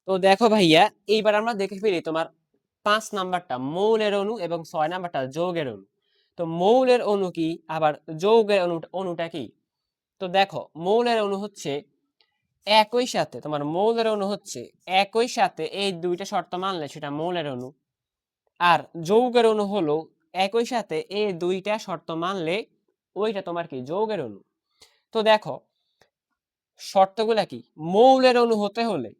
তো দেখো ভাইয়া, এইবার আমরা দেখে ফেলি তোমার 5 নাম্বারটা মৌলের অণু এবং 6 নাম্বারটা যৌগের অণু। তো মৌলের অণু কি, আবার যৌগের অণুটা কি? তো দেখো, মৌলের অণু হচ্ছে একই সাথে, তোমার মৌলের অণু হচ্ছে একই সাথে এই দুইটা শর্ত মানলে সেটা মৌলের অণু। আর যৌগের অণু হলো একই সাথে এই দুইটা শর্ত মানলে ওইটা তোমার কি, যৌগের অণু। তো দেখো শর্তগুলা কি, মৌলের অণু হতে হলে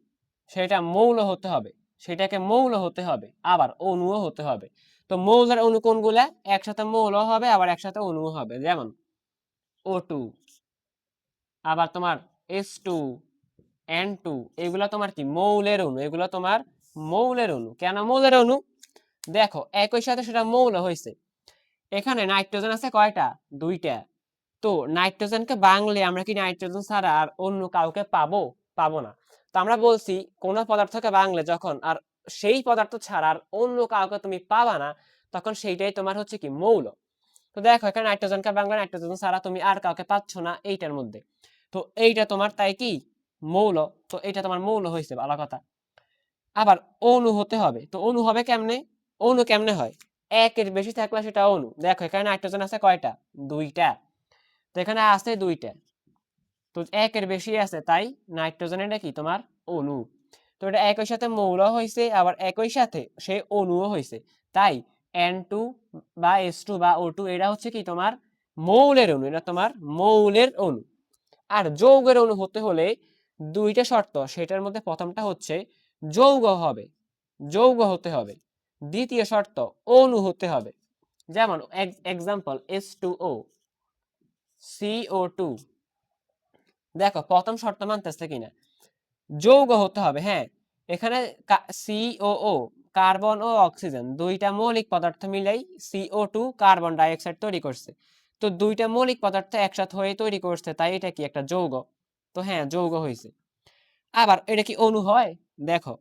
সেটা মৌল হতে হবে, সেটাকে মৌল হতে হবে, আবার অণুও হতে হবে। তো মৌলের অণু কোনগুলা? একসাথে মৌল হবে আবার একসাথে অণুও হবে, যেমন O2, আবার তোমার H2, N2, এগুলা তোমার কি, মৌলের অণু। এগুলো তোমার মৌলের অণু। কেন মৌলের অণু? দেখো একই সাথে সেটা মৌল হয়েছে। এখানে নাইট্রোজেন আছে কয়টা? দুইটা। তো নাইট্রোজেনকে বাংলে আমরা কি নাইট্রোজেন ছাড়া আর অন্য কাউকে পাবো? পাবো না। তো আমরা বলছি কোন পদার্থকে বাংলে যখন আর সেই পদার্থ ছাড়া আর অন্য কাউকে তুমি পাবা না, তখন সেইটাই তোমার হচ্ছে কি, মৌল। তো দেখো এখানে নাইট্রোজেনকে বাংলা, নাইট্রোজেন ছাড়া তুমি আর কাউকে পাচ্ছ না এইটার মধ্যে। তো এইটা তোমার তাই কি, মৌল। তো এটা তোমার মৌল হয়েছে, ভালো কথা। আবার অণু হতে হবে। তো অণু হবে কেমনে? অণু কেমনে হয়? একের বেশি থাকলে সেটা অণু। দেখো এখানে নাইট্রোজেন আছে কয়টা? দুইটা। তো এখানে আছে দুইটা, তো একের বেশি আছে, তাই নাইট্রোজেন এটা কি, তোমার অণু। তো এটা একই সাথে মৌল হয়েছে আবার একই সাথে সে অণুও হয়েছে, তাই N2 বা H2 বা O2 এটা হচ্ছে কি, তোমার মৌলের অণু। এটা তোমার মৌলের অণু। আর যৌগের অণু হতে হলে দুইটা শর্ত, সেটার মধ্যে প্রথমটা হচ্ছে যৌগ হবে, যৌগ হতে হবে। দ্বিতীয় শর্ত অণু হতে হবে। যেমন এক্সাম্পল H2O, CO2। দেখো প্রথম শর্ত মানতেছে কিনা, যৌগ হতে হবে। হ্যাঁ, এখানে COO, কার্বন ও অক্সিজেন, দুইটা মৌলিক পদার্থ মিলেই CO2 কার্বন ডাই অক্সাইড তৈরি করছে। তো দুইটা মৌলিক পদার্থ একসাথে হয়ে তৈরি করছে, তাই এটা কি, একটা যৌগ। তো হ্যাঁ, যৌগ হয়েছে। আবার এটা কি অণু হয়? দেখো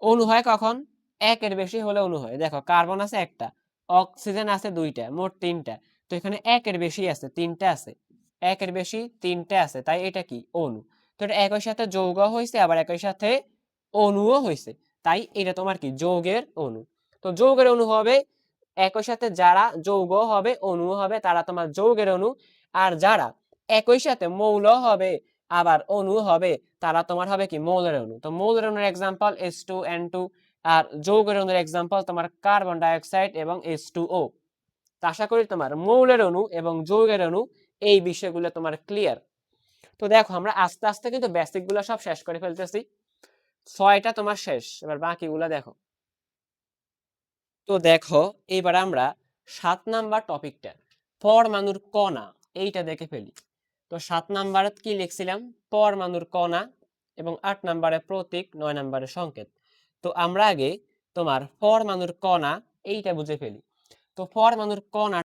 অণু হয় কখন? একের বেশি হলে অণু হয়। দেখো কার্বন আছে একটা, অক্সিজেন আছে দুইটা, মোট তিনটা। তো এখানে একের বেশি আছে, তিনটা আছে। একের বেশি তিনটা আছে, তাই এটা কি, অণু। তো এটা একই সাথে যৌগ হয়েছে আবার একই সাথে অণুও হয়েছে, তাই এটা তোমার কি, যৌগের অণু। তো যৌগের অণু হবে একই সাথে যারা যৌগ হবে অণুও হবে তারা তোমার যৌগের অণু। আর যারা একই সাথে মৌল হবে আবার অণু হবে তারা তোমার হবে কি, মৌলের অণু। তো মৌলের অণুর এক্সাম্পল H2N2, আর যৌগের অণুর এক্সাম্পল তোমার কার্বন ডাই অক্সাইড এবং H2O। তো আশা করি তোমার মৌলের অণু এবং যৌগের অণু এই বিষয়গুলো তোমার ক্লিয়ার। তো দেখো আমরা আস্তে আস্তে কিন্তু বেসিক গুলো সব শেষ করে ফেলতেছি। 6টা তোমার শেষ, এবার বাকিগুলো দেখো। তো দেখো এবার আমরা 7 নাম্বার টপিকটা পরমাণুর কণা এইটা দেখে ফেলি। তো 7 নাম্বারে কি লিখছিলাম? পরমাণুর কণা, এবং 8 নাম্বারে প্রতীক, 9 নাম্বারে সংকেত। তো আমরা আগে তোমার পরমাণুর কণা এইটা বুঝে ফেলি। তো পরমাণুর কণা